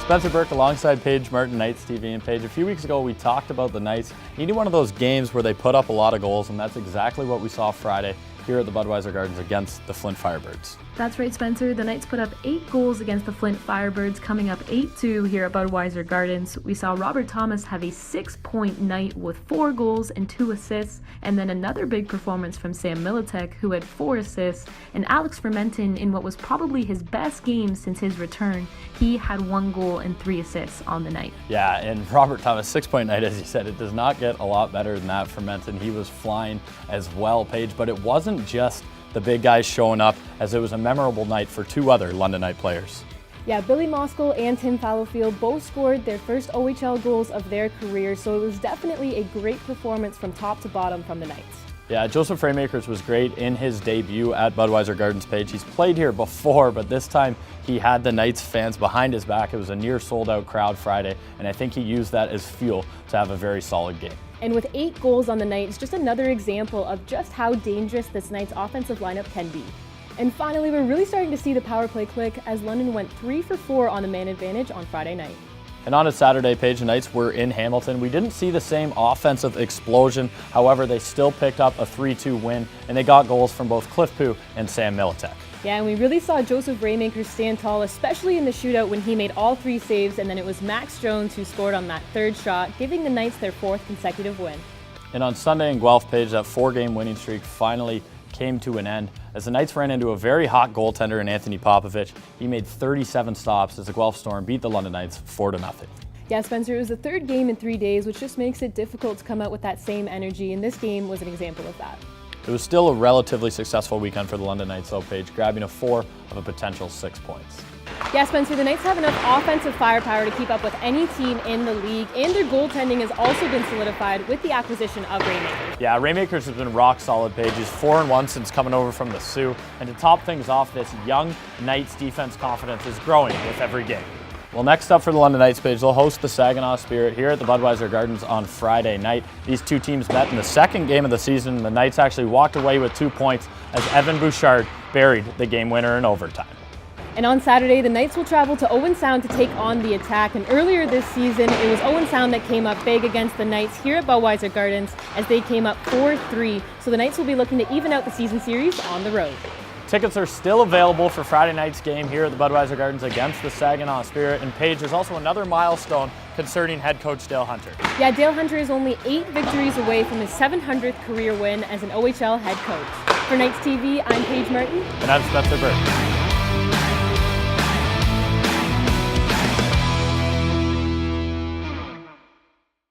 Spencer Burke alongside Paige Martin, Knights TV. And Paige, a few weeks ago we talked about the Knights needing one of those games where they put up a lot of goals, and that's exactly what we saw Friday here at the Budweiser Gardens against the Flint Firebirds. That's right, Spencer. The Knights put up 8 goals against the Flint Firebirds, coming up 8-2 here at Budweiser Gardens. We saw Robert Thomas have a 6-point night with 4 goals and 2 assists, and then another big performance from Sam Militek, who had 4 assists, and Alex Fermenton in what was probably his best game since his return. He had 1 goal and 3 assists on the night. Yeah, and Robert Thomas, 6-point night, as you said. It does not get a lot better than that. Fermenton, he was flying as well, Paige, but it wasn't just the big guys showing up, as it was a memorable night for 2 other London Knight players. Yeah, Billy Moskal and Tim Fallowfield both scored their first OHL goals of their career, so it was definitely a great performance from top to bottom from the Knights. Yeah, Joseph Raymakers was great in his debut at Budweiser Gardens, Page. He's played here before, but this time he had the Knights fans behind his back. It was a near sold-out crowd Friday, and I think he used that as fuel to have a very solid game. And with 8 goals on the night, it's just another example of just how dangerous this Knights offensive lineup can be. And finally, we're really starting to see the power play click as London went 3 for 4 on the man advantage on Friday night. And on a Saturday, Page, the Knights were in Hamilton. We didn't see the same offensive explosion. However, they still picked up a 3-2 win, and they got goals from both Cliff Pu and Sam Militek. Yeah, and we really saw Joseph Raymakers stand tall, especially in the shootout when he made all 3 saves, and then it was Max Jones who scored on that 3rd shot, giving the Knights their 4th consecutive win. And on Sunday in Guelph, Page, that 4-game winning streak finally came to an end as the Knights ran into a very hot goaltender in Anthony Popovich. He made 37 stops as the Guelph Storm beat the London Knights 4-0. Yeah, Spencer, it was the 3rd game in 3 days, which just makes it difficult to come out with that same energy, and this game was an example of that. It was still a relatively successful weekend for the London Knights, though, Page, grabbing a 4 of a potential 6 points. Yeah, Spencer, the Knights have enough offensive firepower to keep up with any team in the league, and their goaltending has also been solidified with the acquisition of Raymakers. Yeah, Raymakers has been rock solid, Page. He's 4-1 since coming over from the Sioux, and to top things off, this young Knights defense confidence is growing with every game. Well, next up for the London Knights, Page, they'll host the Saginaw Spirit here at the Budweiser Gardens on Friday night. These 2 teams met in the 2nd game of the season. The Knights actually walked away with 2 points as Evan Bouchard buried the game winner in overtime. And on Saturday, the Knights will travel to Owen Sound to take on the Attack. And earlier this season, it was Owen Sound that came up big against the Knights here at Budweiser Gardens as they came up 4-3. So the Knights will be looking to even out the season series on the road. Tickets are still available for Friday night's game here at the Budweiser Gardens against the Saginaw Spirit. And Paige, there's also another milestone concerning head coach Dale Hunter. Yeah, Dale Hunter is only 8 victories away from his 700th career win as an OHL head coach. For Knights TV, I'm Paige Martin. And I'm Spencer Burke.